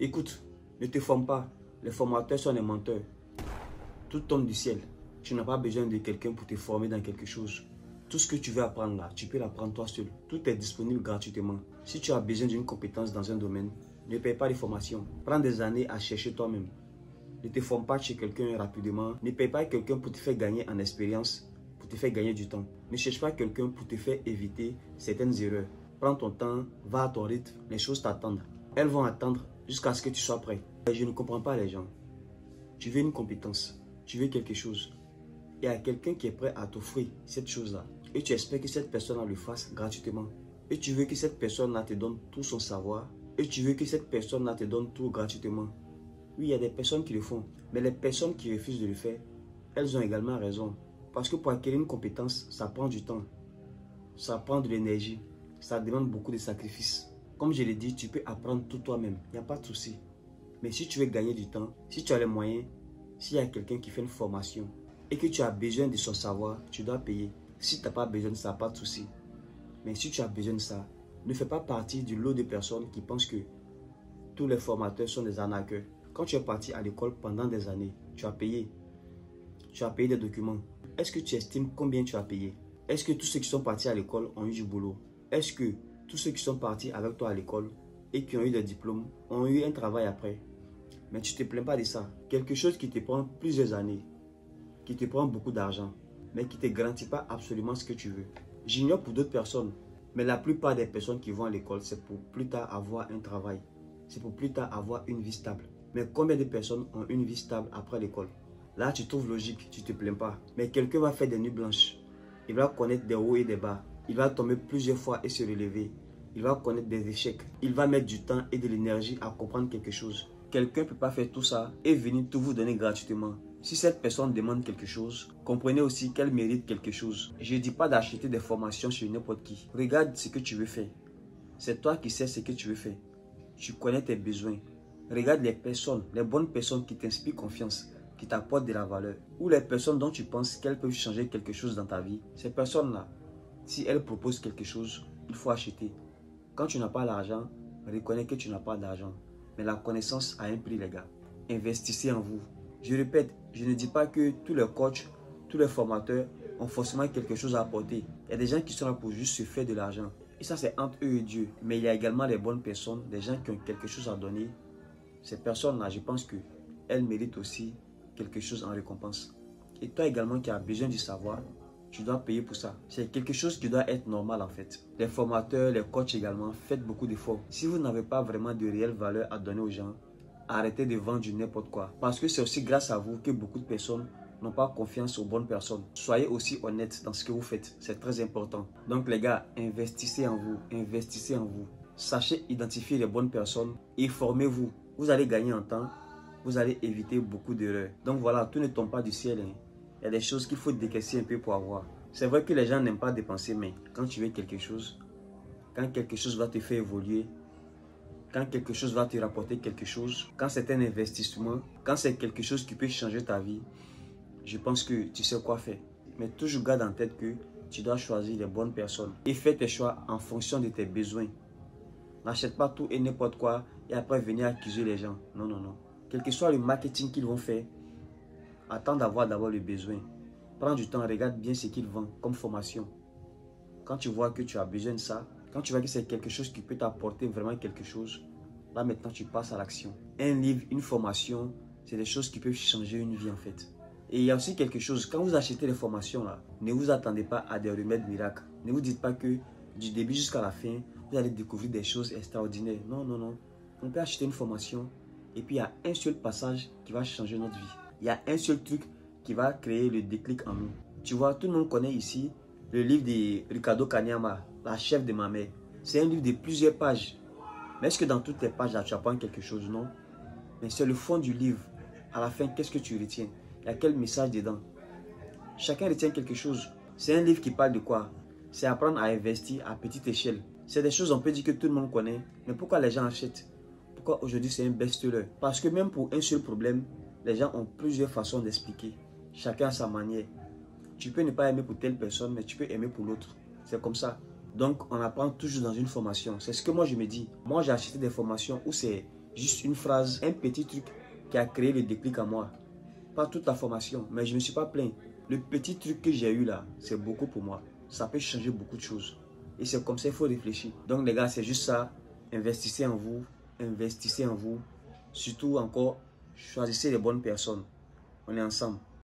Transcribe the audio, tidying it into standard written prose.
Écoute, ne te forme pas. Les formateurs sont des menteurs. Tout tombe du ciel. Tu n'as pas besoin de quelqu'un pour te former dans quelque chose. Tout ce que tu veux apprendre là, tu peux l'apprendre toi seul. Tout est disponible gratuitement. Si tu as besoin d'une compétence dans un domaine, ne paye pas de formation. Prends des années à chercher toi-même. Ne te forme pas chez quelqu'un rapidement. Ne paye pas quelqu'un pour te faire gagner en expérience, pour te faire gagner du temps. Ne cherche pas quelqu'un pour te faire éviter certaines erreurs. Prends ton temps, va à ton rythme, les choses t'attendent. Elles vont attendre jusqu'à ce que tu sois prêt. Je ne comprends pas les gens. Tu veux une compétence, tu veux quelque chose. Il y a quelqu'un qui est prêt à t'offrir cette chose-là. Et tu espères que cette personne-là le fasse gratuitement. Et tu veux que cette personne-là te donne tout son savoir. Et tu veux que cette personne-là te donne tout gratuitement. Oui, il y a des personnes qui le font. Mais les personnes qui refusent de le faire, elles ont également raison. Parce que pour acquérir une compétence, ça prend du temps. Ça prend de l'énergie. Ça demande beaucoup de sacrifices. Comme je l'ai dit, tu peux apprendre tout toi-même. Il n'y a pas de souci. Mais si tu veux gagner du temps, si tu as les moyens, s'il y a quelqu'un qui fait une formation et que tu as besoin de son savoir, tu dois payer. Si tu n'as pas besoin de ça, pas de souci. Mais si tu as besoin de ça, ne fais pas partie du lot de personnes qui pensent que tous les formateurs sont des arnaqueurs. Quand tu es parti à l'école pendant des années, tu as payé. Tu as payé des documents. Est-ce que tu estimes combien tu as payé? Est-ce que tous ceux qui sont partis à l'école ont eu du boulot? Est-ce que tous ceux qui sont partis avec toi à l'école et qui ont eu des diplômes ont eu un travail après? Mais tu ne te plains pas de ça. Quelque chose qui te prend plusieurs années, qui te prend beaucoup d'argent, mais qui ne te garantit pas absolument ce que tu veux. J'ignore pour d'autres personnes, mais la plupart des personnes qui vont à l'école, c'est pour plus tard avoir un travail. C'est pour plus tard avoir une vie stable. Mais combien de personnes ont une vie stable après l'école? Là, tu trouves logique, tu ne te plains pas. Mais quelqu'un va faire des nuits blanches. Il va connaître des hauts et des bas. Il va tomber plusieurs fois et se relever. Il va connaître des échecs. Il va mettre du temps et de l'énergie à comprendre quelque chose. Quelqu'un ne peut pas faire tout ça et venir tout vous donner gratuitement. Si cette personne demande quelque chose, comprenez aussi qu'elle mérite quelque chose. Je ne dis pas d'acheter des formations chez n'importe qui. Regarde ce que tu veux faire. C'est toi qui sais ce que tu veux faire. Tu connais tes besoins. Regarde les personnes, les bonnes personnes qui t'inspirent confiance, qui t'apportent de la valeur. Ou les personnes dont tu penses qu'elles peuvent changer quelque chose dans ta vie. Ces personnes-là, si elles proposent quelque chose, il faut acheter. Quand tu n'as pas l'argent, reconnais que tu n'as pas d'argent. Mais la connaissance a un prix, les gars. Investissez en vous. Je répète, je ne dis pas que tous les coachs, tous les formateurs ont forcément quelque chose à apporter. Il y a des gens qui sont là pour juste se faire de l'argent. Et ça, c'est entre eux et Dieu. Mais il y a également les bonnes personnes, des gens qui ont quelque chose à donner. Ces personnes-là, je pense qu'elles méritent aussi quelque chose en récompense. Et toi également qui as besoin du savoir, tu dois payer pour ça. C'est quelque chose qui doit être normal en fait. Les formateurs, les coachs également, faites beaucoup d'efforts. Si vous n'avez pas vraiment de réelle valeur à donner aux gens, arrêtez de vendre du n'importe quoi. Parce que c'est aussi grâce à vous que beaucoup de personnes n'ont pas confiance aux bonnes personnes. Soyez aussi honnête dans ce que vous faites. C'est très important. Donc les gars, investissez en vous. Investissez en vous. Sachez identifier les bonnes personnes et formez-vous. Vous allez gagner en temps. Vous allez éviter beaucoup d'erreurs. Donc voilà, tout ne tombe pas du ciel. Il y a des choses qu'il faut décaisser un peu pour avoir. C'est vrai que les gens n'aiment pas dépenser, mais quand tu veux quelque chose, quand quelque chose va te faire évoluer, quand quelque chose va te rapporter quelque chose, quand c'est un investissement, quand c'est quelque chose qui peut changer ta vie, je pense que tu sais quoi faire. Mais toujours garde en tête que tu dois choisir les bonnes personnes et fais tes choix en fonction de tes besoins. N'achète pas tout et n'importe quoi et après venir accuser les gens. Non, non, non. Quel que soit le marketing qu'ils vont faire, attends d'avoir d'abord le besoin. Prends du temps, regarde bien ce qu'ils vendent comme formation. Quand tu vois que tu as besoin de ça, quand tu vois que c'est quelque chose qui peut t'apporter vraiment quelque chose, là maintenant tu passes à l'action. Un livre, une formation, c'est des choses qui peuvent changer une vie en fait. Et il y a aussi quelque chose, quand vous achetez les formations là, ne vous attendez pas à des remèdes miracles. Ne vous dites pas que du début jusqu'à la fin, vous allez découvrir des choses extraordinaires. Non, non, non. On peut acheter une formation et puis il y a un seul passage qui va changer notre vie. Il y a un seul truc qui va créer le déclic en nous. Tu vois, tout le monde connaît ici le livre de Ricardo Kanyama, La chef de ma mère. C'est un livre de plusieurs pages. Mais est-ce que dans toutes les pages là, tu apprends quelque chose? Non. Mais c'est le fond du livre. À la fin, qu'est-ce que tu retiens? Il y a quel message dedans? Chacun retient quelque chose. C'est un livre qui parle de quoi? C'est apprendre à investir à petite échelle. C'est des choses on peut dire que tout le monde connaît. Mais pourquoi les gens achètent? Pourquoi aujourd'hui c'est un best-seller? Parce que même pour un seul problème, les gens ont plusieurs façons d'expliquer. Chacun a sa manière. Tu peux ne pas aimer pour telle personne, mais tu peux aimer pour l'autre. C'est comme ça. Donc, on apprend toujours dans une formation. C'est ce que moi je me dis. Moi, j'ai acheté des formations où c'est Juste une phrase, un petit truc qui a créé le déclic à moi. Pas toute la formation, mais je ne me suis pas plaint. Le petit truc que j'ai eu là, c'est beaucoup pour moi. Ça peut changer beaucoup de choses. Et c'est comme ça qu'il faut réfléchir. Donc les gars, c'est juste ça. Investissez en vous. Investissez en vous. Surtout encore, choisissez les bonnes personnes. On est ensemble.